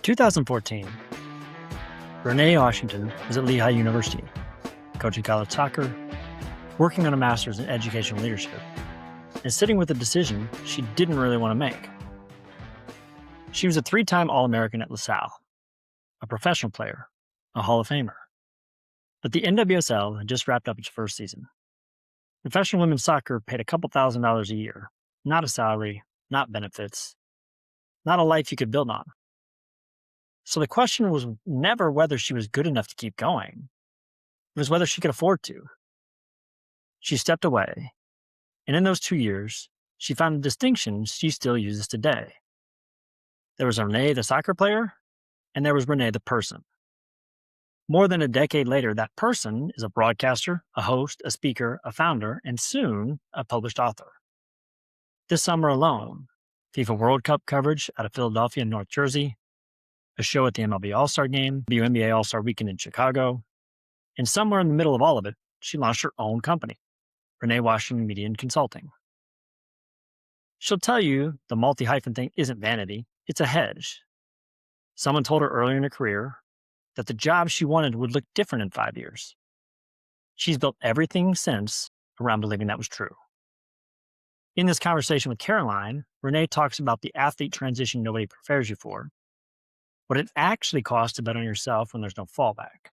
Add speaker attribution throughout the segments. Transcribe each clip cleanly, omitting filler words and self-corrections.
Speaker 1: 2014, Renee Washington is at Lehigh University, coaching college soccer, working on a master's in educational leadership, and sitting with a decision she didn't really want to make. She was a 3-time All-American at LaSalle, a professional player, a Hall of Famer. But the NWSL had just wrapped up its first season. Professional women's soccer paid a couple $1,000s a year, not a salary, not benefits, not a life you could build on. So the question was never whether she was good enough to keep going. It was whether she could afford to. She stepped away, and in those 2 years, she found a distinction she still uses today. There was Renee, the soccer player, and there was Renee, the person. More than a decade later, that person is a broadcaster, a host, a speaker, a founder, and soon a published author. This summer alone, FIFA World Cup coverage out of Philadelphia and North Jersey, a show at the MLB All-Star Game, WNBA All-Star Weekend in Chicago, and somewhere in the middle of all of it, she launched her own company, Renee Washington Media and Consulting. She'll tell you the multi-hyphen thing isn't vanity, it's a hedge. Someone told her earlier in her career that the job she wanted would look different in 5 years. She's built everything since around believing that was true. In this conversation with Caroline, Renee talks about the athlete transition nobody prepares you for, what it actually costs to bet on yourself when there's no fallback,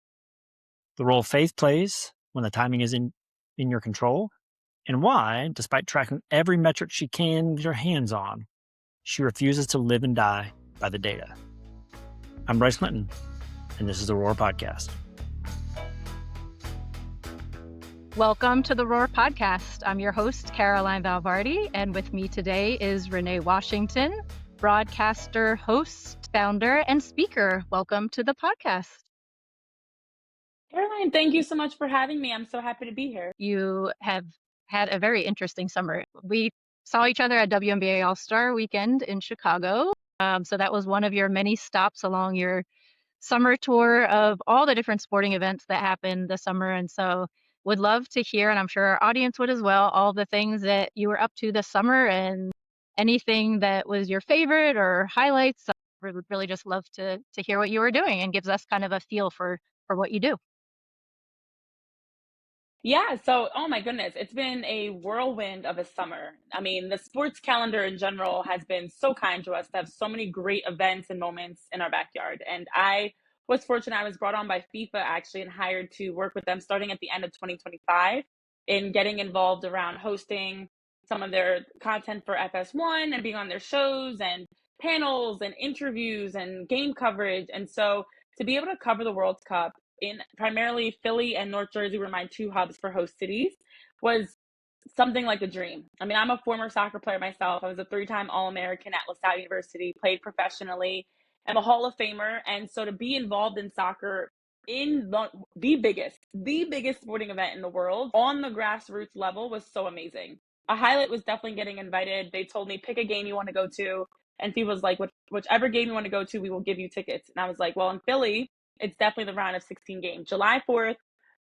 Speaker 1: the role faith plays when the timing is in your control, and why, despite tracking every metric she can get her hands on, she refuses to live and die by the data. I'm Bryce Clinton, and this is the Roar Podcast.
Speaker 2: Welcome to the Roar Podcast. I'm your host, Caroline Valvardi, and with me today is Renee Washington, broadcaster, host, founder, and speaker. Welcome to the podcast.
Speaker 3: Caroline, thank you so much for having me. I'm so happy to be here.
Speaker 2: You have had a very interesting summer. We saw each other at WNBA All-Star Weekend in Chicago. So that was one of your many stops along your summer tour of all the different sporting events that happened this summer. And so would love to hear, and I'm sure our audience would as well, all the things that you were up to this summer and anything that was your favorite or highlights. We would really just love to hear what you were doing, and gives us kind of a feel for what you do.
Speaker 3: Yeah, so, oh my goodness, it's been a whirlwind of a summer. I mean, the sports calendar in general has been so kind to us to have so many great events and moments in our backyard. And I was fortunate, I was brought on by FIFA actually and hired to work with them starting at the end of 2025 in getting involved around hosting some of their content for FS1 and being on their shows and panels and interviews and game coverage. And so to be able to cover the World Cup in primarily Philly and North Jersey were my 2 hubs for host cities, was something like a dream. I mean, I'm a former soccer player myself. I was a 3-time All-American at LaSalle University, played professionally. I'm a Hall of Famer. And so to be involved in soccer in the biggest sporting event in the world on the grassroots level was so amazing. A highlight was definitely getting invited. They told me, pick a game you want to go to. And FIFA was like, whichever game you want to go to, we will give you tickets. And I was like, well, in Philly, it's definitely the round of 16 game. July 4th,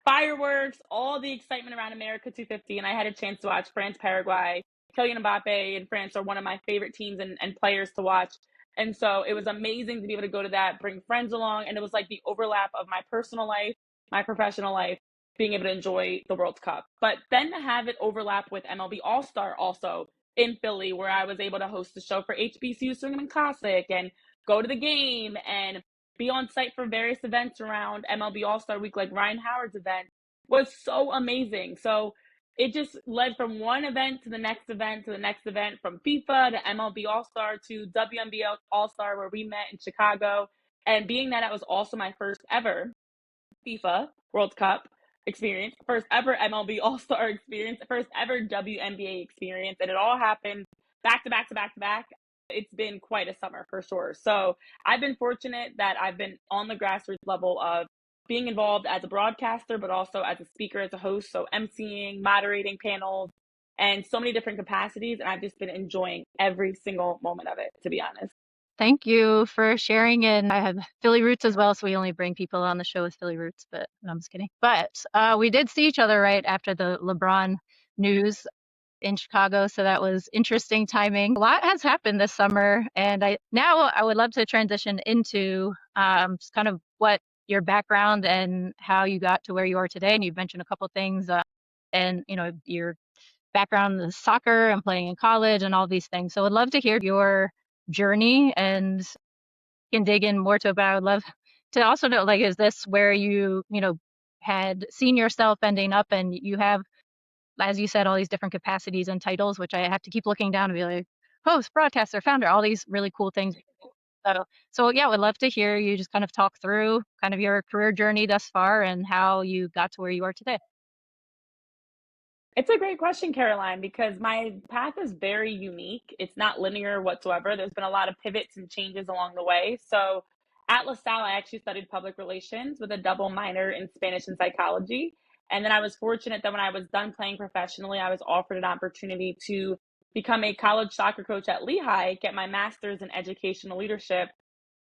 Speaker 3: fireworks, all the excitement around America 250. And I had a chance to watch France, Paraguay. Kylian Mbappe and France are one of my favorite teams and players to watch. And so it was amazing to be able to go to that, bring friends along. And it was like the overlap of my personal life, my professional life, being able to enjoy the World Cup. But then to have it overlap with MLB All-Star also in Philly, where I was able to host the show for HBCU Swingman Classic and go to the game and be on site for various events around MLB All-Star Week, like Ryan Howard's event, was so amazing. So it just led from one event to the next event to the next event, from FIFA to MLB All-Star to WNBA All-Star, where we met in Chicago. And being that it was also my first ever FIFA World Cup experience, first ever MLB All-Star experience, first ever WNBA experience, and it all happened back to back to back to back. It's been quite a summer for sure. So I've been fortunate that I've been on the grassroots level of being involved as a broadcaster, but also as a speaker, as a host. So emceeing, moderating panels, and so many different capacities. And I've just been enjoying every single moment of it, to be honest.
Speaker 2: Thank you for sharing. And I have Philly roots as well, so we only bring people on the show with Philly roots, but no, I'm just kidding. But we did see each other right after the LeBron news. in Chicago, so that was interesting timing. A lot has happened this summer, and I would love to transition into just kind of what your background and how you got to where you are today. And you've mentioned a couple things, and your background in soccer and playing in college and all these things. So I'd love to hear your journey and can dig in more to it. But I would love to also know, like, is this where you had seen yourself ending up, and you have, as you said, all these different capacities and titles, which I have to keep looking down and be like, host, broadcaster, founder, all these really cool things. So yeah, would love to hear you just kind of talk through kind of your career journey thus far and how you got to where you are today.
Speaker 3: It's a great question, Caroline, because my path is very unique. It's not linear whatsoever. There's been a lot of pivots and changes along the way. So at LaSalle, I actually studied public relations with a double minor in Spanish and psychology. And then I was fortunate that when I was done playing professionally, I was offered an opportunity to become a college soccer coach at Lehigh, get my master's in educational leadership,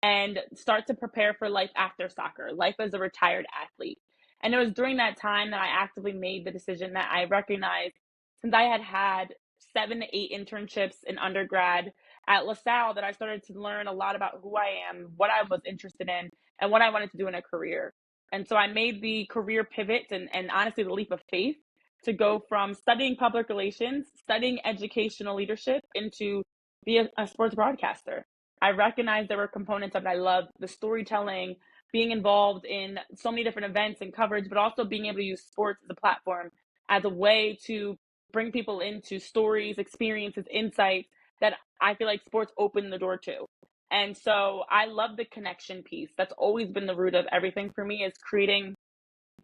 Speaker 3: and start to prepare for life after soccer, life as a retired athlete. And it was during that time that I actively made the decision that I recognized, since I had had 7 to 8 internships in undergrad at LaSalle, that I started to learn a lot about who I am, what I was interested in, and what I wanted to do in a career. And so I made the career pivot and honestly the leap of faith to go from studying public relations, studying educational leadership, into be a sports broadcaster. I recognized there were components of it I loved: the storytelling, being involved in so many different events and coverage, but also being able to use sports as a platform, as a way to bring people into stories, experiences, insights that I feel like sports opened the door to. And so I love the connection piece. That's always been the root of everything for me, is creating,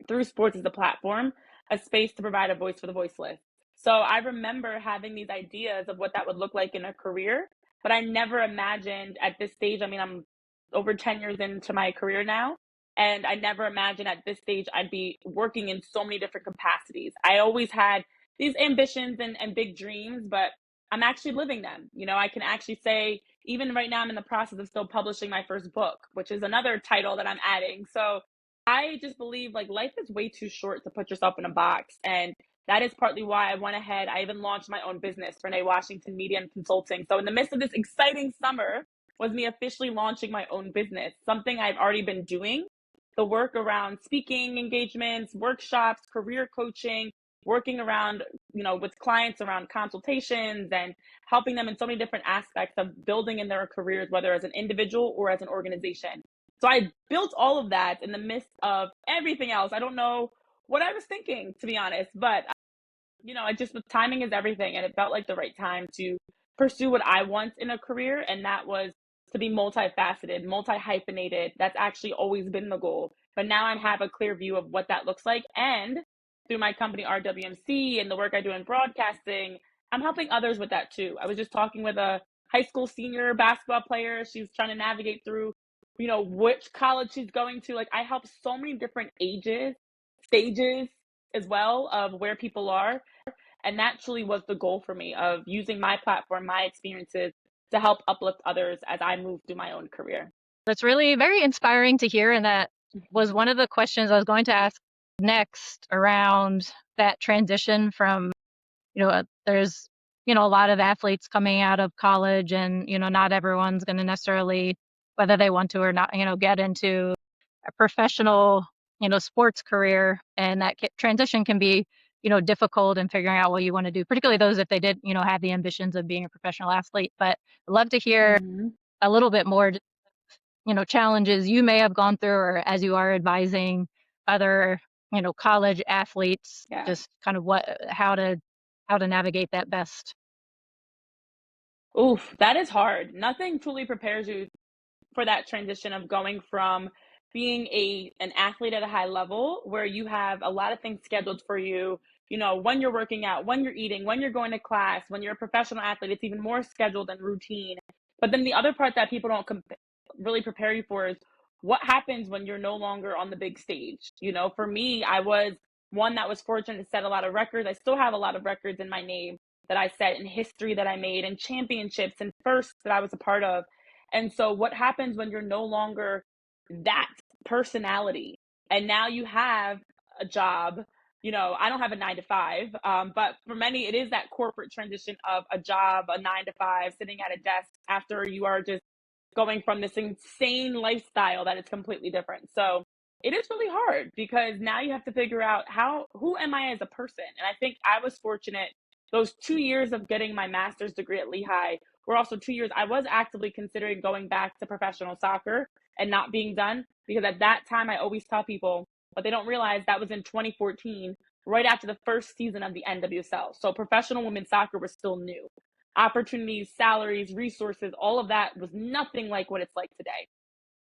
Speaker 3: through sports as a platform, a space to provide a voice for the voiceless. So I remember having these ideas of what that would look like in a career, but I never imagined at this stage, I mean, I'm over 10 years into my career now, and I never imagined at this stage I'd be working in so many different capacities. I always had these ambitions and big dreams, but I'm actually living them. I can actually say, even right now, I'm in the process of still publishing my first book, which is another title that I'm adding. So I just believe, like, life is way too short to put yourself in a box. And that is partly why I went ahead. I even launched my own business, Renee Washington Media and Consulting. So in the midst of this exciting summer was me officially launching my own business, something I've already been doing. The work around speaking engagements, workshops, career coaching, working around, with clients around consultations and helping them in so many different aspects of building in their careers, whether as an individual or as an organization. So I built all of that in the midst of everything else. I don't know what I was thinking, to be honest, but I just, with timing is everything, and it felt like the right time to pursue what I want in a career, and that was to be multifaceted, multi-hyphenated. That's actually always been the goal. But now I have a clear view of what that looks like, and through my company RWMC and the work I do in broadcasting, I'm helping others with that too. I was just talking with a high school senior basketball player. She's trying to navigate through which college she's going to. Like, I help so many different ages, stages as well, of where people are. And that truly was the goal for me, of using my platform, my experiences, to help uplift others as I move through my own career.
Speaker 2: That's really very inspiring to hear. And that was one of the questions I was going to ask next, around that transition from, there's, a lot of athletes coming out of college, and, not everyone's going to necessarily, whether they want to or not, get into a professional, sports career. And that transition can be, difficult in figuring out what you want to do, particularly those if they did, have the ambitions of being a professional athlete. But I'd love to hear a little bit more, challenges you may have gone through, or as you are advising other, college athletes,
Speaker 3: Yeah.
Speaker 2: just kind of how to navigate that best.
Speaker 3: Oof, that is hard. Nothing truly prepares you for that transition of going from being an athlete at a high level, where you have a lot of things scheduled for you, when you're working out, when you're eating, when you're going to class. When you're a professional athlete, it's even more scheduled and routine. But then the other part that people don't really prepare you for is what happens when you're no longer on the big stage. For me, I was one that was fortunate to set a lot of records. I still have a lot of records in my name that I set, in history that I made, and championships and firsts that I was a part of. And so what happens when you're no longer that personality, and now you have a job, I don't have a 9 to 5, but for many, it is that corporate transition of a job, a 9 to 5, sitting at a desk after you are just going from this insane lifestyle that is completely different. So it is really hard because now you have to figure out who am I as a person? And I think I was fortunate those 2 years of getting my master's degree at Lehigh were also 2 years I was actively considering going back to professional soccer and not being done, because at that time I always tell people, but they don't realize that was in 2014, right after the first season of the NWSL. So professional women's soccer was still new. Opportunities, salaries, resources, all of that was nothing like what it's like today.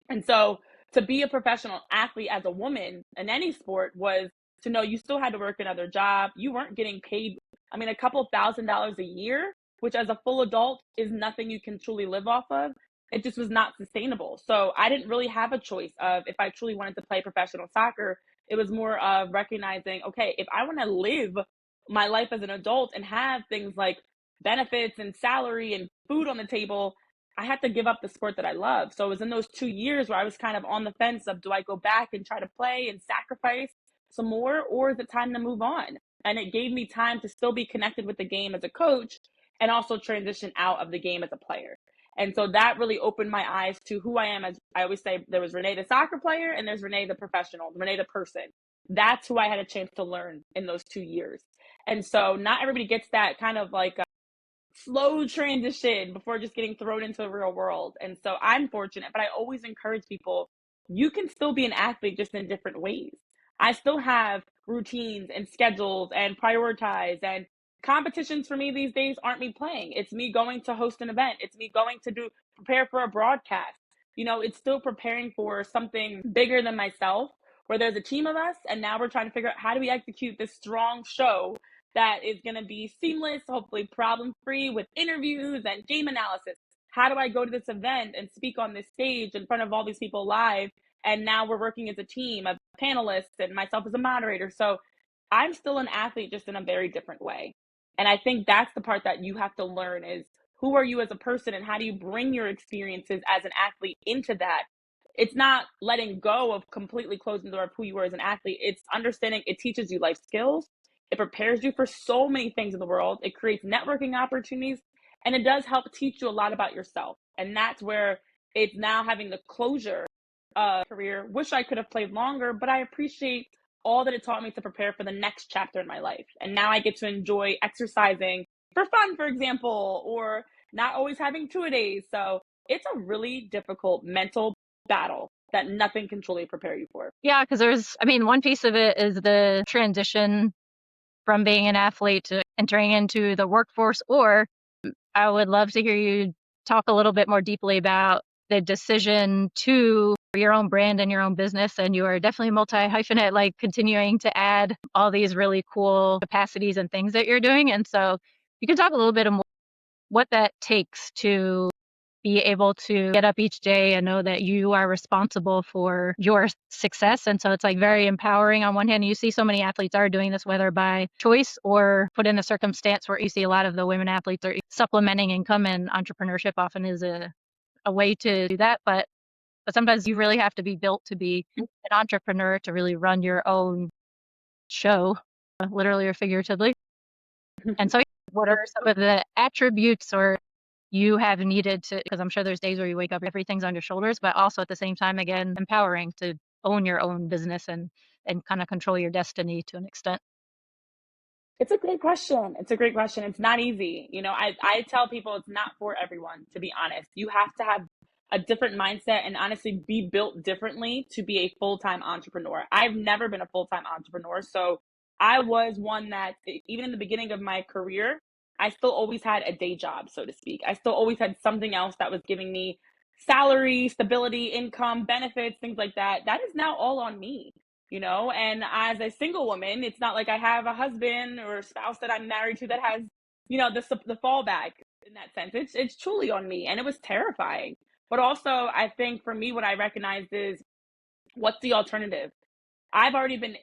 Speaker 3: And so to be a professional athlete as a woman in any sport was to know you still had to work another job. You weren't getting paid, a couple $1,000s a year, which as a full adult is nothing you can truly live off of. It just was not sustainable. So I didn't really have a choice of if I truly wanted to play professional soccer. It was more of recognizing, okay, if I want to live my life as an adult and have things like benefits and salary and food on the table, I had to give up the sport that I love. So it was in those 2 years where I was kind of on the fence of, do I go back and try to play and sacrifice some more, or is it time to move on? And it gave me time to still be connected with the game as a coach and also transition out of the game as a player. And so that really opened my eyes to who I am. As I always say, there was Renee, the soccer player, and there's Renee, the professional, Renee, the person. That's who I had a chance to learn in those 2 years. And so not everybody gets that kind of like slow transition before just getting thrown into the real world. And so I'm fortunate, but I always encourage people, you can still be an athlete just in different ways. I still have routines and schedules and prioritize, and competitions for me these days aren't me playing. It's me going to host an event. It's me going to prepare for a broadcast. It's still preparing for something bigger than myself, where there's a team of us, and now we're trying to figure out how do we execute this strong show that is going to be seamless, hopefully problem-free, with interviews and game analysis. How do I go to this event and speak on this stage in front of all these people live? And now we're working as a team of panelists and myself as a moderator. So I'm still an athlete, just in a very different way. And I think that's the part that you have to learn is, who are you as a person and how do you bring your experiences as an athlete into that? It's not letting go of completely closing the door of who you are as an athlete. It's understanding it teaches you life skills. It prepares you for so many things in the world. It creates networking opportunities, and it does help teach you a lot about yourself. And that's where it's now having the closure of career. Wish I could have played longer, but I appreciate all that it taught me to prepare for the next chapter in my life. And now I get to enjoy exercising for fun, for example, or not always having two-a-days. So it's a really difficult mental battle that nothing can truly prepare you for.
Speaker 2: Yeah, because one piece of it is the transition from being an athlete to entering into the workforce, or I would love to hear you talk a little bit more deeply about the decision to your own brand and your own business. And you are definitely multi-hyphenate, like continuing to add all these really cool capacities and things that you're doing. And so you can talk a little bit more what that takes to be able to get up each day and know that you are responsible for your success. And so it's like very empowering on one hand. You see so many athletes are doing this, whether by choice or put in a circumstance where you see a lot of the women athletes are supplementing income, and entrepreneurship often is a way to do that. But sometimes you really have to be built to be an entrepreneur to really run your own show, literally or figuratively. And so what are some of the attributes or you have needed to, because I'm sure there's days where you wake up, everything's on your shoulders, but also at the same time, again, empowering to own your own business and kind of control your destiny to an extent?
Speaker 3: It's a great question. It's not easy. I tell people it's not for everyone, to be honest. You have to have a different mindset and honestly be built differently to be a full-time entrepreneur. I've never been a full-time entrepreneur. So I was one that, even in the beginning of my career, I still always had a day job, so to speak. I still always had something else that was giving me salary, stability, income, benefits, things like that. That is now all on me. And as a single woman, it's not like I have a husband or a spouse that I'm married to that has, the fallback in that sense. It's truly on me, and it was terrifying. But also, I think for me, what I recognized is, what's the alternative? I've already been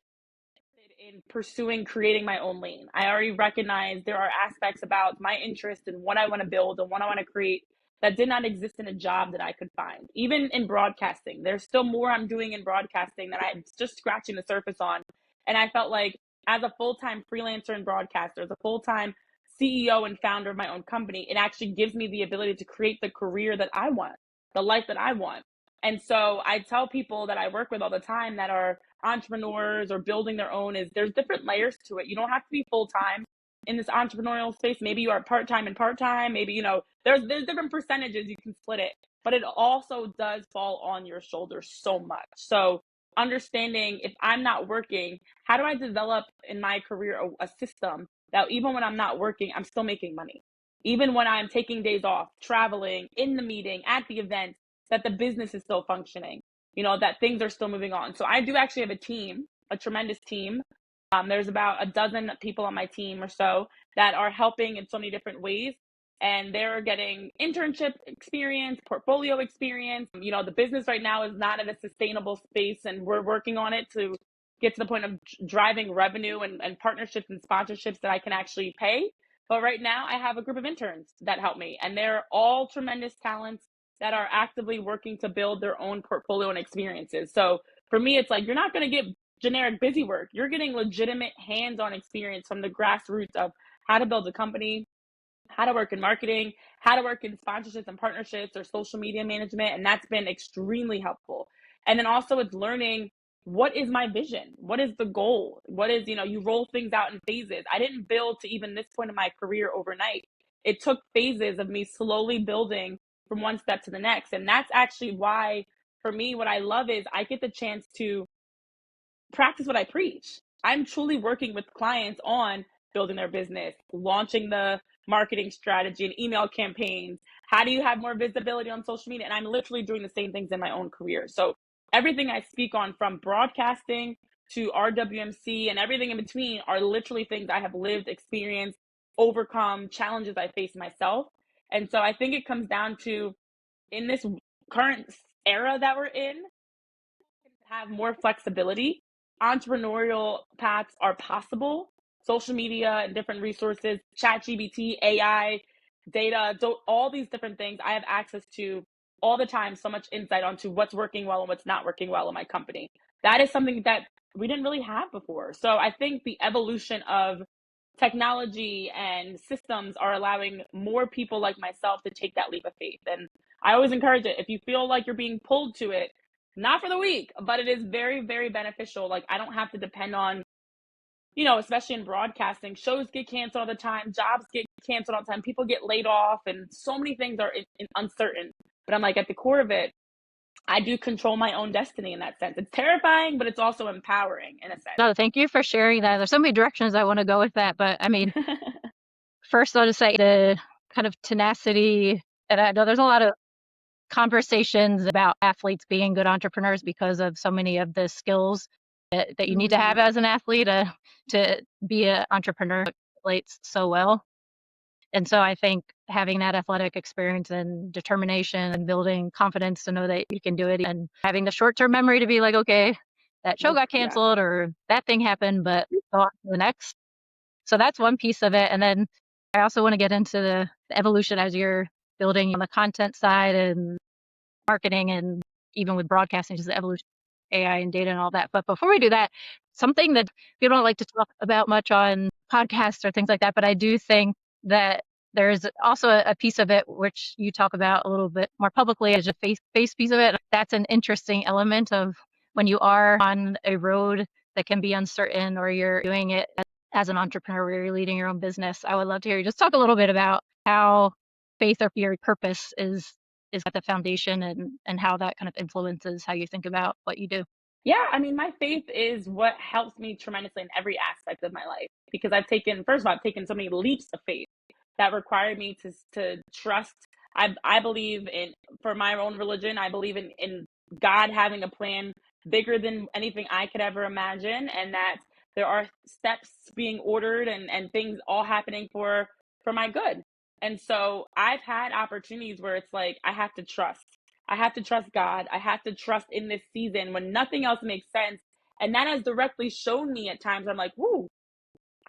Speaker 3: in pursuing creating my own lane. I already recognize there are aspects about my interest and what I want to build and what I want to create that did not exist in a job that I could find. Even in broadcasting, there's still more I'm doing in broadcasting that I'm just scratching the surface on. And I felt like as a full-time freelancer and broadcaster, as a full-time CEO and founder of my own company, it actually gives me the ability to create the career that I want, the life that I want. And so I tell people that I work with all the time that are entrepreneurs or building their own is there's different layers to it. You don't have to be full-time in this entrepreneurial space. Maybe you are part-time and part-time. Maybe, there's different percentages you can split it, but it also does fall on your shoulders so much. So understanding if I'm not working, how do I develop in my career a system that even when I'm not working, I'm still making money? Even when I'm taking days off, traveling, in the meeting, at the event, that the business is still functioning, that things are still moving on. So I do actually have a team, a tremendous team. There's about a dozen people on my team or so that are helping in so many different ways. And they're getting internship experience, portfolio experience. The business right now is not in a sustainable space, and we're working on it to get to the point of driving revenue and partnerships and sponsorships that I can actually pay. But right now I have a group of interns that help me, and they're all tremendous talents that are actively working to build their own portfolio and experiences. So for me, it's like, you're not going to get generic busy work. You're getting legitimate hands-on experience from the grassroots of how to build a company, how to work in marketing, how to work in sponsorships and partnerships or social media management. And that's been extremely helpful. And then also it's learning, what is my vision? What is the goal? What is, you roll things out in phases. I didn't build to even this point in my career overnight. It took phases of me slowly building from one step to the next. And that's actually why, for me, what I love is I get the chance to practice what I preach. I'm truly working with clients on building their business, launching the marketing strategy and email campaigns. How do you have more visibility on social media? And I'm literally doing the same things in my own career. So everything I speak on, from broadcasting to RWMC and everything in between, are literally things I have lived, experienced, overcome, challenges I face myself. And so I think it comes down to, in this current era that we're in, have more flexibility. Entrepreneurial paths are possible. Social media and different resources, ChatGPT, AI, data, all these different things I have access to all the time. So much insight onto what's working well and what's not working well in my company. That is something that we didn't really have before. So I think the evolution of technology and systems are allowing more people like myself to take that leap of faith. And I always encourage it. If you feel like you're being pulled to it, not for the weak, but it is very, very beneficial. Like, I don't have to depend on, especially in broadcasting, shows get canceled all the time, jobs get canceled all the time, people get laid off, and so many things are uncertain. But I'm like, at the core of it, I do control my own destiny in that sense. It's terrifying, but it's also empowering in a sense.
Speaker 2: No, thank you for sharing that. There's so many directions I want to go with that, but I mean, first I'll just say the kind of tenacity, and I know there's a lot of conversations about athletes being good entrepreneurs because of so many of the skills that you need to have as an athlete to be an entrepreneur relates so well. And so I think having that athletic experience and determination and building confidence to know that you can do it, and having the short-term memory to be like, okay, that show got canceled or that thing happened, but go on to the next. So that's one piece of it. And then I also want to get into the evolution as you're building on the content side and marketing, and even with broadcasting, just the evolution of AI and data and all that. But before we do that, something that we don't like to talk about much on podcasts or things like that, but I do think that there's also a piece of it which you talk about a little bit more publicly as a face piece of it. That's an interesting element of when you are on a road that can be uncertain, or you're doing it as an entrepreneur where you're leading your own business. I would love to hear you just talk a little bit about how faith or your purpose is at the foundation, and how that kind of influences how you think about what you do.
Speaker 3: Yeah, I mean, my faith is what helps me tremendously in every aspect of my life, because first of all, I've taken so many leaps of faith that require me to trust. I believe for my own religion, I believe in God having a plan bigger than anything I could ever imagine, and that there are steps being ordered and things all happening for my good. And so I've had opportunities where it's like, I have to trust. I have to trust God. I have to trust in this season when nothing else makes sense. And that has directly shown me at times, I'm like, whoo,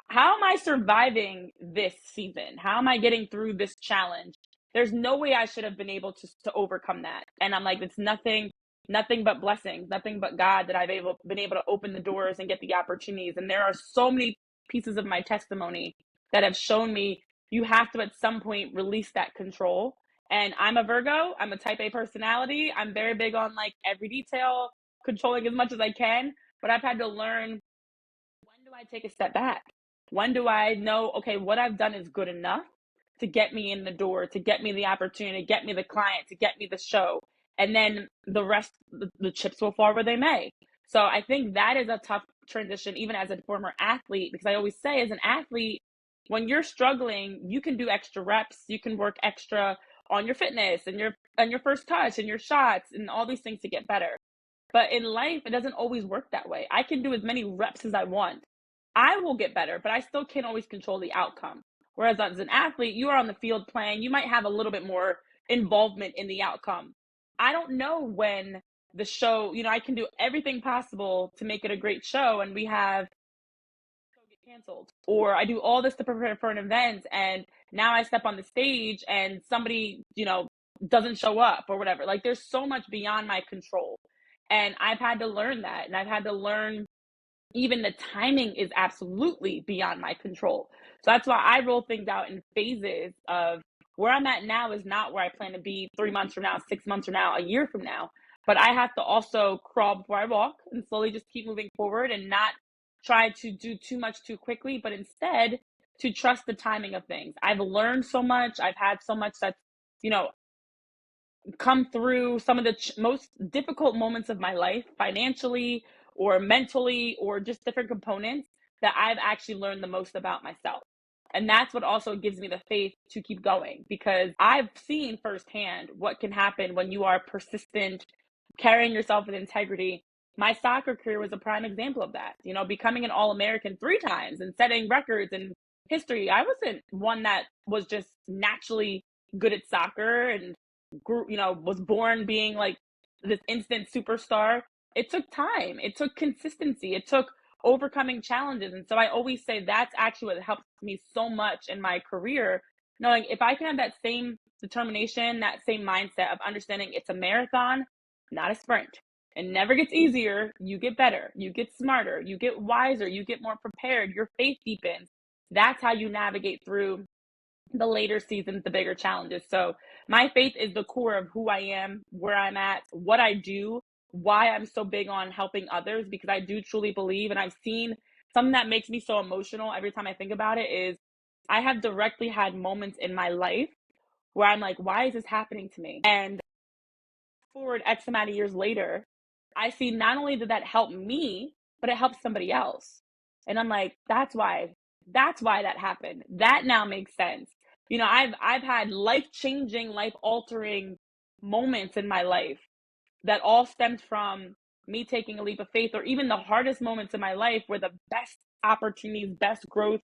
Speaker 3: how am I surviving this season? How am I getting through this challenge? There's no way I should have been able to overcome that. And I'm like, it's nothing nothing but blessings, nothing but God that I've been able to open the doors and get the opportunities. And there are so many pieces of my testimony that have shown me you have to at some point release that control. And I'm a Virgo, I'm a type A personality. I'm very big on like every detail, controlling as much as I can, but I've had to learn, when do I take a step back? When do I know, okay, what I've done is good enough to get me in the door, to get me the opportunity, to get me the client, to get me the show. And then the rest, the chips will fall where they may. So I think that is a tough transition, even as a former athlete, because I always say, as an athlete, when you're struggling, you can do extra reps, you can work extra on your fitness and your first touch and your shots and all these things to get better. But in life, it doesn't always work that way. I can do as many reps as I want. I will get better, but I still can't always control the outcome. Whereas as an athlete, you are on the field playing, you might have a little bit more involvement in the outcome. I don't know when the show, I can do everything possible to make it a great show, and we have get canceled, or I do all this to prepare for an event, and now I step on the stage and somebody doesn't show up or whatever. Like, there's so much beyond my control, and I've had to learn that, and I've had to learn even the timing is absolutely beyond my control. So that's why I roll things out in phases of, where I'm at now is not where I plan to be 3 months from now, 6 months from now, a year from now. But I have to also crawl before I walk and slowly just keep moving forward, and not try to do too much too quickly, but instead to trust the timing of things. I've learned so much. I've had so much that's, come through some of the most difficult moments of my life, financially or mentally, or just different components, that I've actually learned the most about myself. And that's what also gives me the faith to keep going, because I've seen firsthand what can happen when you are persistent, carrying yourself with integrity. My soccer career was a prime example of that. Becoming an All-American 3 times and setting records in history. I wasn't one that was just naturally good at soccer and grew, was born being like this instant superstar. It took time. It took consistency. It took overcoming challenges. And so I always say that's actually what helps me so much in my career, knowing if I can have that same determination, that same mindset of understanding it's a marathon, not a sprint. It never gets easier. You get better. You get smarter. You get wiser. You get more prepared. Your faith deepens. That's how you navigate through the later seasons, the bigger challenges. So my faith is the core of who I am, where I'm at, what I do, why I'm so big on helping others, because I do truly believe, and I've seen something that makes me so emotional every time I think about it is, I have directly had moments in my life where I'm like, why is this happening to me? And forward X amount of years later, I see not only did that help me, but it helps somebody else. And I'm like, that's why that happened. That now makes sense. I've had life-changing, life-altering moments in my life that all stemmed from me taking a leap of faith, or even the hardest moments in my life where the best opportunities, best growth,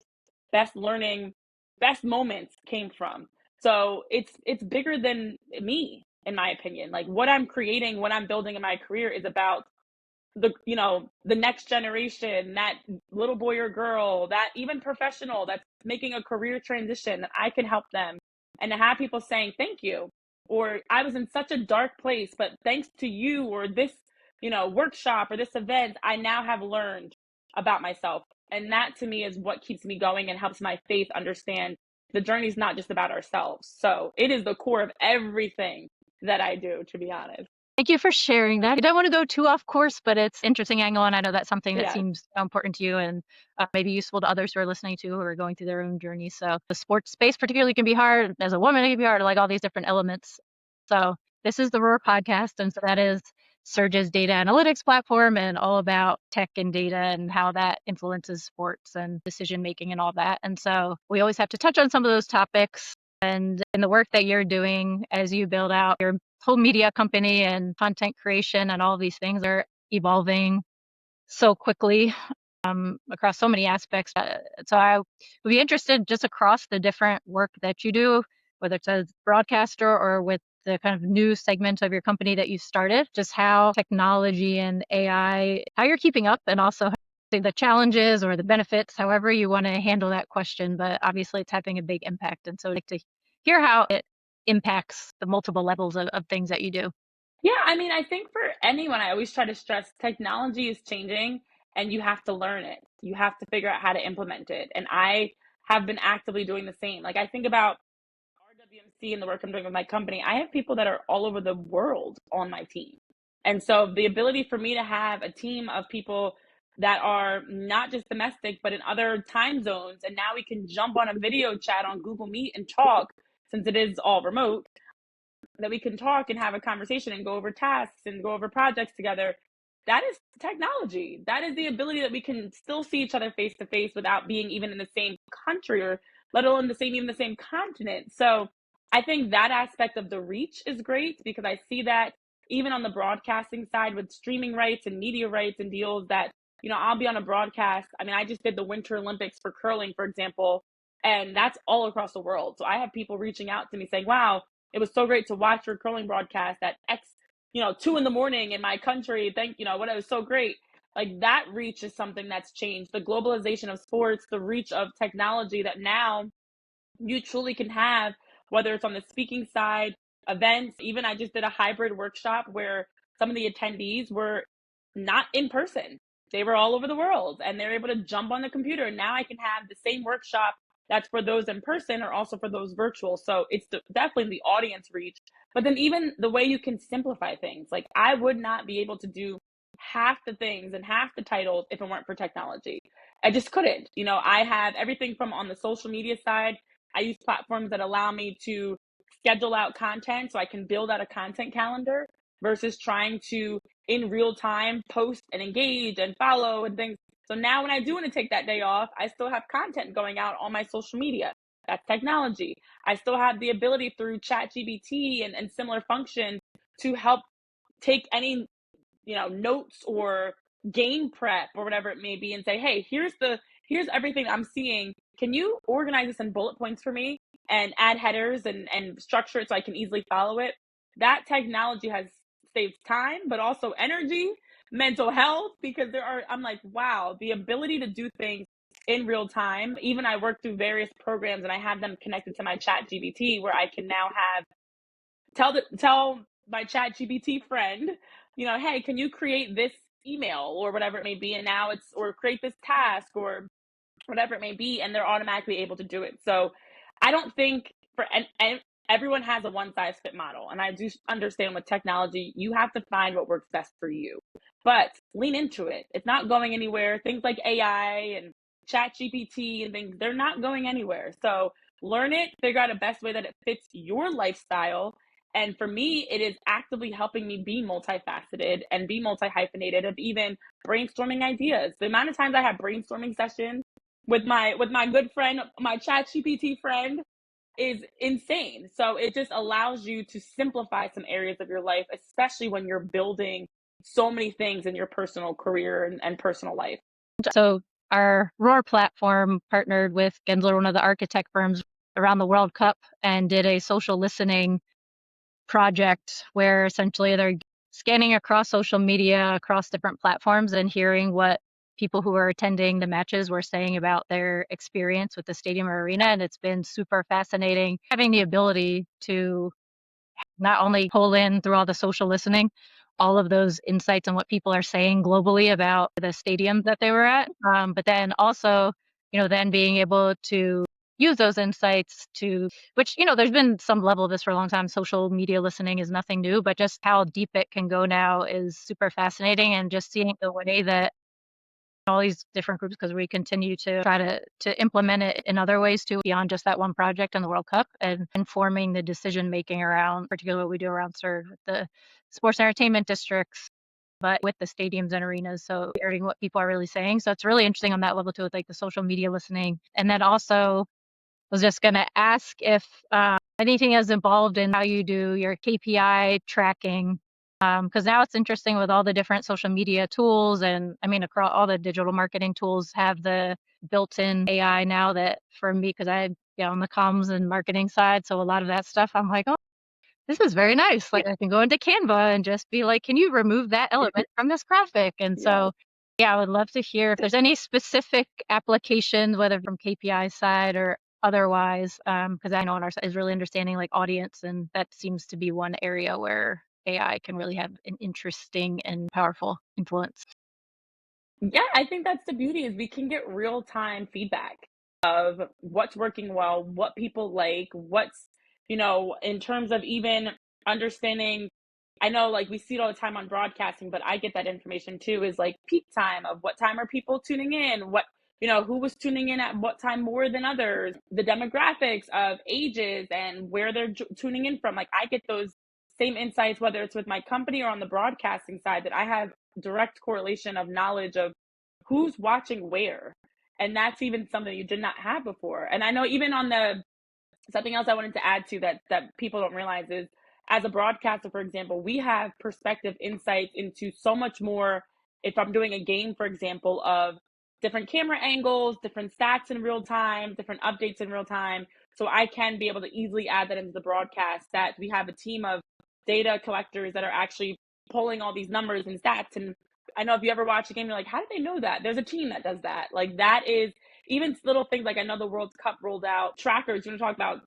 Speaker 3: best learning, best moments came from. So it's bigger than me, in my opinion. Like, what I'm creating, what I'm building in my career is about the next generation, that little boy or girl, that even professional that's making a career transition, that I can help them, and to have people saying thank you, or I was in such a dark place, but thanks to you or this workshop or this event, I now have learned about myself. And that to me is what keeps me going and helps my faith understand the journey is not just about ourselves. So it is the core of everything that I do, to be honest.
Speaker 2: Thank you for sharing that. I don't want to go too off course, but it's interesting angle, and I know that's something that
Speaker 3: Yeah.
Speaker 2: seems important to you, and maybe useful to others who are listening to, who are going through their own journey. So the sports space particularly can be hard. As a woman, it can be hard, like all these different elements. So this is the Roar podcast, and so that is Surge's data analytics platform, and all about tech and data and how that influences sports and decision making and all that. And so we always have to touch on some of those topics. And in the work that you're doing as you build out your whole media company and content creation, and all these things are evolving so quickly across so many aspects. So I would be interested just across the different work that you do, whether it's as broadcaster or with the kind of new segment of your company that you started, just how technology and AI, how you're keeping up, and also the challenges or the benefits, however you want to handle that question. But obviously it's having a big impact. And so I'd like to hear how it impacts the multiple levels of things that you do.
Speaker 3: Yeah, I mean, I think for anyone, I always try to stress technology is changing and you have to learn it. You have to figure out how to implement it. And I have been actively doing the same. Like I think about RWMC and the work I'm doing with my company. I have people that are all over the world on my team. And so the ability for me to have a team of people that are not just domestic, but in other time zones, and now we can jump on a video chat on Google Meet and talk since it is all remote, that we can talk and have a conversation and go over tasks and go over projects together. That is technology. That is the ability that we can still see each other face to face without being even in the same country or let alone the same continent. So I think that aspect of the reach is great because I see that even on the broadcasting side with streaming rights and media rights and deals that, I'll be on a broadcast. I mean, I just did the Winter Olympics for curling, for example, and that's all across the world. So I have people reaching out to me saying, wow, it was so great to watch your curling broadcast at X, 2 in the morning in my country. What it was so great. Like that reach is something that's changed. The globalization of sports, the reach of technology that now you truly can have, whether it's on the speaking side, events. Even I just did a hybrid workshop where some of the attendees were not in person. They were all over the world and they're able to jump on the computer. And now I can have the same workshop that's for those in person or also for those virtual. So it's definitely the audience reach. But then even the way you can simplify things. Like I would not be able to do half the things and half the titles if it weren't for technology. I just couldn't. I have everything from on the social media side. I use platforms that allow me to schedule out content so I can build out a content calendar versus trying to in real time post and engage and follow and things. So now when I do want to take that day off, I still have content going out on my social media. That's technology. I still have the ability through ChatGPT and similar functions to help take any notes or game prep or whatever it may be and say, hey, here's everything I'm seeing. Can you organize this in bullet points for me and add headers and structure it so I can easily follow it? That technology has saved time, but also energy, mental health, because I'm like, wow, the ability to do things in real time. Even I work through various programs and I have them connected to my chat GBT where I can now have tell my chat GPT friend, hey, can you create this email or whatever it may be? And now or create this task or whatever it may be. And they're automatically able to do it. So I don't think and everyone has a one size fit model. And I do understand with technology, you have to find what works best for you, but lean into it. It's not going anywhere. Things like AI and chat GPT and things, they're not going anywhere. So learn it, figure out a best way that it fits your lifestyle. And for me, it is actively helping me be multifaceted and be multi-hyphenated of even brainstorming ideas. The amount of times I have brainstorming sessions with my good friend, my chat GPT friend, is insane. So it just allows you to simplify some areas of your life, especially when you're building so many things in your personal career and personal life.
Speaker 2: So our Roar platform partnered with Gensler, one of the architect firms, around the World Cup and did a social listening project where essentially they're scanning across social media, across different platforms and hearing what people who are attending the matches were saying about their experience with the stadium or arena. And it's been super fascinating having the ability to not only pull in through all the social listening, all of those insights on what people are saying globally about the stadium that they were at, but then also, then being able to use those insights to, which, there's been some level of this for a long time. Social media listening is nothing new, but just how deep it can go now is super fascinating. And just seeing the way that all these different groups, because we continue to try to implement it in other ways too, beyond just that one project in the World Cup, and informing the decision making around, particularly what we do around CERD with the sports entertainment districts, but with the stadiums and arenas. So hearing what people are really saying. So it's really interesting on that level too, with like the social media listening. And then also was just going to ask if anything has evolved in how you do your KPI tracking. Because now it's interesting with all the different social media tools, and I mean, across all the digital marketing tools have the built-in AI now that for me, because I on the comms and marketing side, so a lot of that stuff, I'm like, oh, this is very nice. Like I can go into Canva and just be like, can you remove that element from this graphic? And so, yeah, I would love to hear if there's any specific applications, whether from KPI side or otherwise, because I know on our side is really understanding like audience, and that seems to be one area where AI can really have an interesting and powerful influence.
Speaker 3: Yeah, I think that's the beauty is we can get real time feedback of what's working well, what people like, what's, in terms of even understanding. I know like we see it all the time on broadcasting, but I get that information too is like peak time of what time are people tuning in, who was tuning in at what time more than others, the demographics of ages and where they're tuning in from. Like I get those same insights, whether it's with my company or on the broadcasting side, that I have direct correlation of knowledge of who's watching where. And that's even something you did not have before. And I know even on the something else I wanted to add to that people don't realize is as a broadcaster, for example, we have perspective insights into so much more. If I'm doing a game, for example, of different camera angles, different stats in real time, different updates in real time. So I can be able to easily add that into the broadcast, that we have a team of data collectors that are actually pulling all these numbers and stats. And I know if you ever watch a game, you're like, how did they know that? There's a team that does that. Like that is even little things like I know the World Cup rolled out trackers. You want to talk about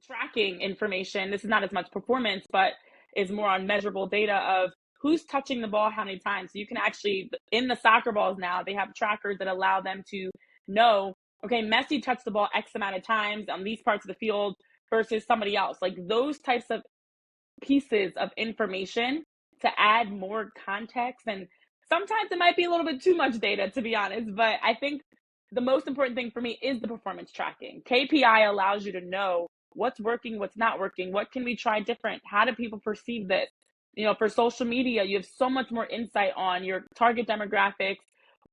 Speaker 3: tracking information. This is not as much performance, but is more on measurable data of who's touching the ball how many times. So you can actually, in the soccer balls now, they have trackers that allow them to know, okay, Messi touched the ball X amount of times on these parts of the field versus somebody else. Like those types of pieces of information to add more context. And sometimes it might be a little bit too much data, to be honest, but I think the most important thing for me is the performance tracking. KPI allows you to know what's working, what's not working, what can we try different, how do people perceive this. For social media, you have so much more insight on your target demographics,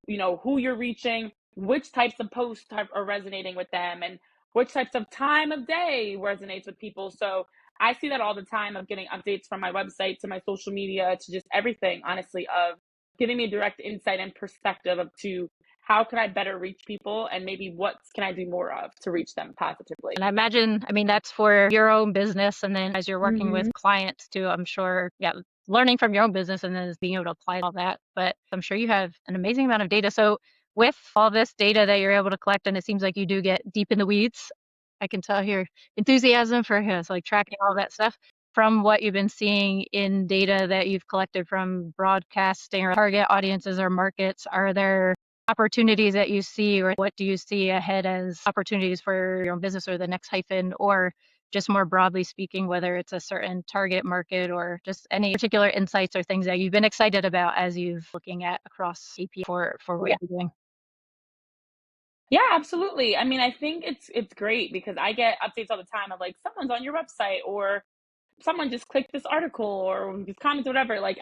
Speaker 3: who you're reaching, which types of posts are resonating with them, and which types of time of day resonates with people. So I see that all the time of getting updates from my website to my social media to just everything, honestly, of giving me direct insight and perspective of to how can I better reach people and maybe what can I do more of to reach them positively.
Speaker 2: And I imagine, I mean, that's for your own business. And then as you're working with
Speaker 3: Mm-hmm.
Speaker 2: clients too, I'm sure, yeah, learning from your own business and then being able to apply all that. But I'm sure you have an amazing amount of data. So with all this data that you're able to collect, and it seems like you do get deep in the weeds, I can tell your enthusiasm for like tracking all that stuff. From what you've been seeing in data that you've collected from broadcasting or target audiences or markets, are there opportunities that you see, or what do you see ahead as opportunities for your own business or the next hyphen, or just more broadly speaking, whether it's a certain target market or just any particular insights or things that you've been excited about as you've looking at across AP for what
Speaker 3: Yeah.
Speaker 2: you're doing?
Speaker 3: Yeah, absolutely. I mean, I think it's great because I get updates all the time of like someone's on your website or someone just clicked this article or these comments or whatever. Like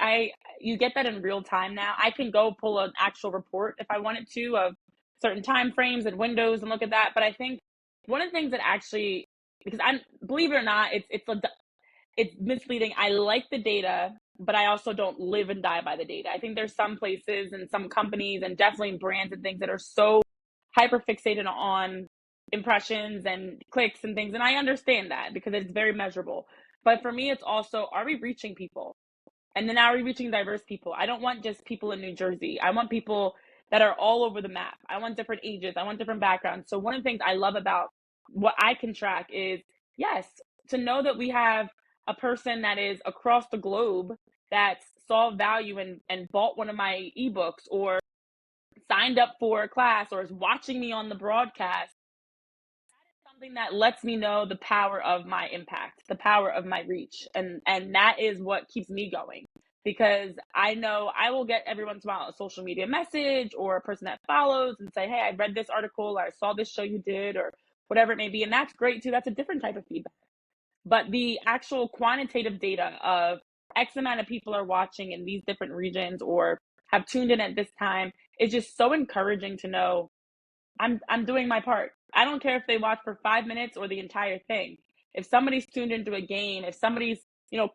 Speaker 3: you get that in real time now. I can go pull an actual report if I wanted to of certain time frames and windows and look at that. But I think one of the things that actually, because I'm, believe it or not, it's misleading. I like the data, but I also don't live and die by the data. I think there's some places and some companies and definitely brands and things that are so hyper fixated on impressions and clicks and things. And I understand that because it's very measurable. But for me, it's also, are we reaching people? And then are we reaching diverse people? I don't want just people in New Jersey. I want people that are all over the map. I want different ages. I want different backgrounds. So one of the things I love about what I can track is, yes, to know that we have a person that is across the globe that saw value and bought one of my ebooks or signed up for a class or is watching me on the broadcast, something that lets me know the power of my impact, the power of my reach. And that is what keeps me going because I know I will get every once in a while a social media message or a person that follows and say, hey, I read this article or I saw this show you did or whatever it may be. And that's great too. That's a different type of feedback. But the actual quantitative data of X amount of people are watching in these different regions or have tuned in at this time is just so encouraging to know I'm doing my part. I don't care if they watch for 5 minutes or the entire thing. If somebody's tuned into a game, if somebody's,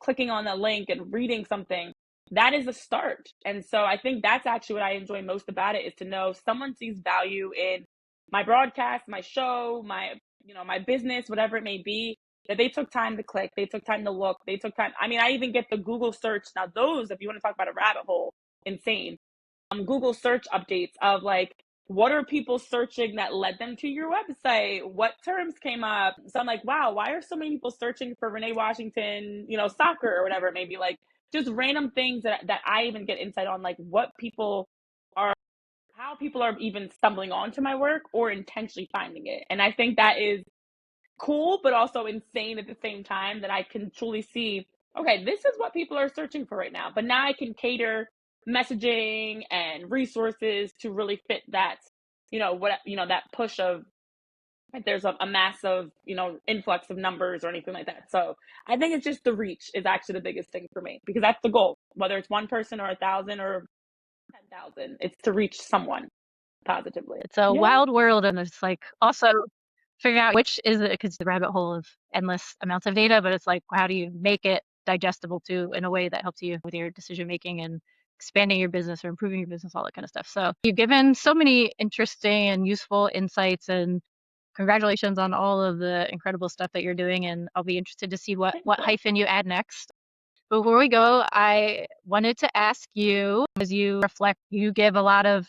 Speaker 3: clicking on a link and reading something, that is a start. And so I think that's actually what I enjoy most about it is to know someone sees value in my broadcast, my show, my business, whatever it may be, that they took time to click, they took time to look, they took time. I mean, I even get the Google search. Now those, if you want to talk about a rabbit hole, insane. Google search updates of like, what are people searching that led them to your website? What terms came up? So I'm like, wow, why are so many people searching for Renee Washington, soccer or whatever it may be? Like, just random things that I even get insight on, like how people are even stumbling onto my work or intentionally finding it. And I think that is cool, but also insane at the same time, that I can truly see, okay, this is what people are searching for right now. But now I can cater messaging and resources to really fit that, that push of, like, there's a massive, influx of numbers or anything like that. So I think it's just the reach is actually the biggest thing for me, because that's the goal, whether it's one person or 1,000 or 10,000, it's to reach someone positively.
Speaker 2: It's a
Speaker 3: Yeah.
Speaker 2: wild world, and it's like also figuring out which is it, because the rabbit hole of endless amounts of data, but it's like, how do you make it digestible too in a way that helps you with your decision making and expanding your business or improving your business, all that kind of stuff. So you've given so many interesting and useful insights, and congratulations on all of the incredible stuff that you're doing. And I'll be interested to see what hyphen you add next. Before we go, I wanted to ask you, as you reflect, you give a lot of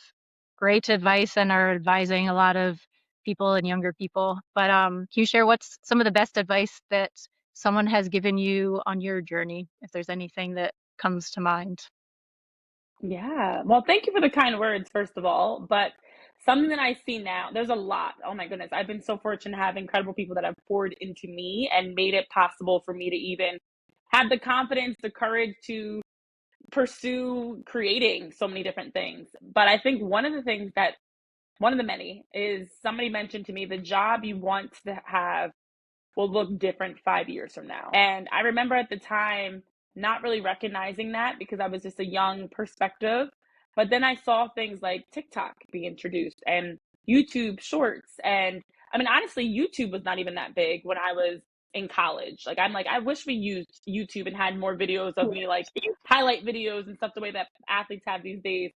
Speaker 2: great advice and are advising a lot of people and younger people. But can you share what's some of the best advice that someone has given you on your journey, if there's anything that comes to mind?
Speaker 3: Yeah. Well, thank you for the kind words, first of all. But something that I see now, there's a lot. Oh my goodness. I've been so fortunate to have incredible people that have poured into me and made it possible for me to even have the confidence, the courage to pursue creating so many different things. But I think one of the many is, somebody mentioned to me, the job you want to have will look different 5 years from now. And I remember at the time not really recognizing that, because I was just a young perspective. But then I saw things like TikTok being introduced and YouTube shorts. And I mean, honestly, YouTube was not even that big when I was in college. Like, I'm like, I wish we used YouTube and had more videos of me, like highlight videos and stuff the way that athletes have these days.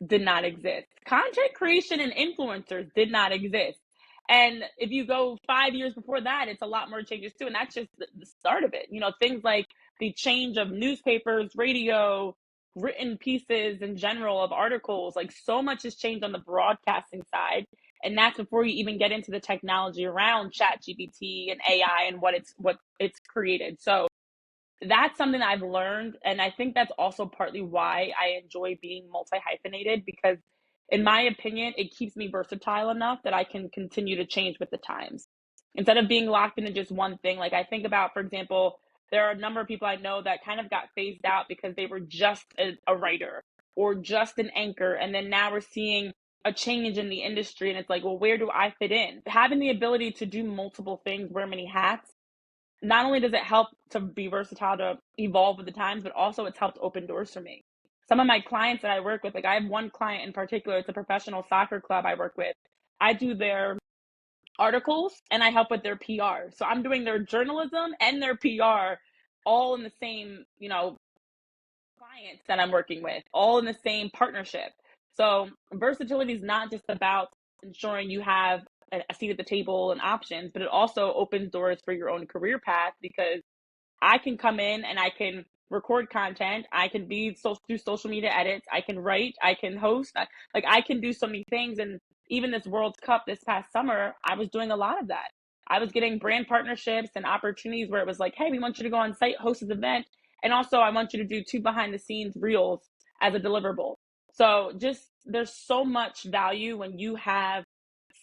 Speaker 3: Did not exist. Content creation and influencers did not exist. And if you go 5 years before that, it's a lot more changes too. And that's just the start of it. Things like the change of newspapers, radio, written pieces in general, of articles, like, so much has changed on the broadcasting side. And that's before you even get into the technology around ChatGPT and AI and what it's created. So that's something that I've learned. And I think that's also partly why I enjoy being multi-hyphenated, because in my opinion, it keeps me versatile enough that I can continue to change with the times instead of being locked into just one thing. Like, I think about, for example, there are a number of people I know that kind of got phased out because they were just a writer or just an anchor. And then now we're seeing a change in the industry, and it's like, well, where do I fit in? Having the ability to do multiple things, wear many hats, not only does it help to be versatile, to evolve with the times, but also it's helped open doors for me. Some of my clients that I work with, like, I have one client in particular, it's a professional soccer club I work with. I do their articles and I help with their PR. So I'm doing their journalism and their PR all in the same, clients that I'm working with, all in the same partnership. So versatility is not just about ensuring you have a seat at the table and options, but it also opens doors for your own career path, because I can come in and I can record content. I can do social media edits. I can write. I can host. Like, I can do so many things. And even this World Cup this past summer, I was doing a lot of that. I was getting brand partnerships and opportunities where it was like, hey, we want you to go on site, host this event. And also, I want you to do 2 behind the scenes reels as a deliverable. So just, there's so much value when you have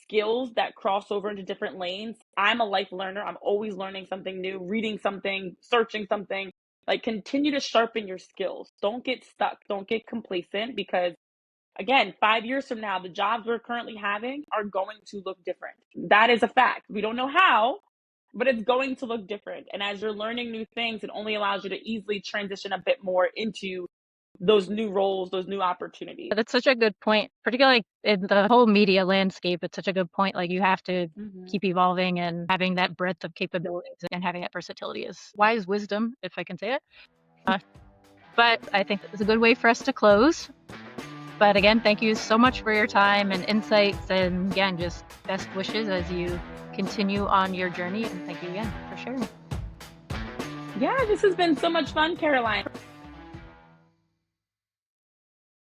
Speaker 3: skills that cross over into different lanes. I'm a life learner. I'm always learning something new, reading something, searching something. Like, continue to sharpen your skills. Don't get stuck. Don't get complacent, because again, 5 years from now, the jobs we're currently having are going to look different. That is a fact. We don't know how, but it's going to look different. And as you're learning new things, it only allows you to easily transition a bit more into those new roles, those new opportunities.
Speaker 2: That's such a good point, particularly in the whole media landscape. It's such a good point. Like, you have to keep evolving, and having that breadth of capabilities and having that versatility is wise wisdom, if I can say it. But I think it's a good way for us to close. But again, thank you so much for your time and insights, and again, just best wishes as you continue on your journey. And thank you again for sharing.
Speaker 3: Yeah, this has been so much fun, Caroline.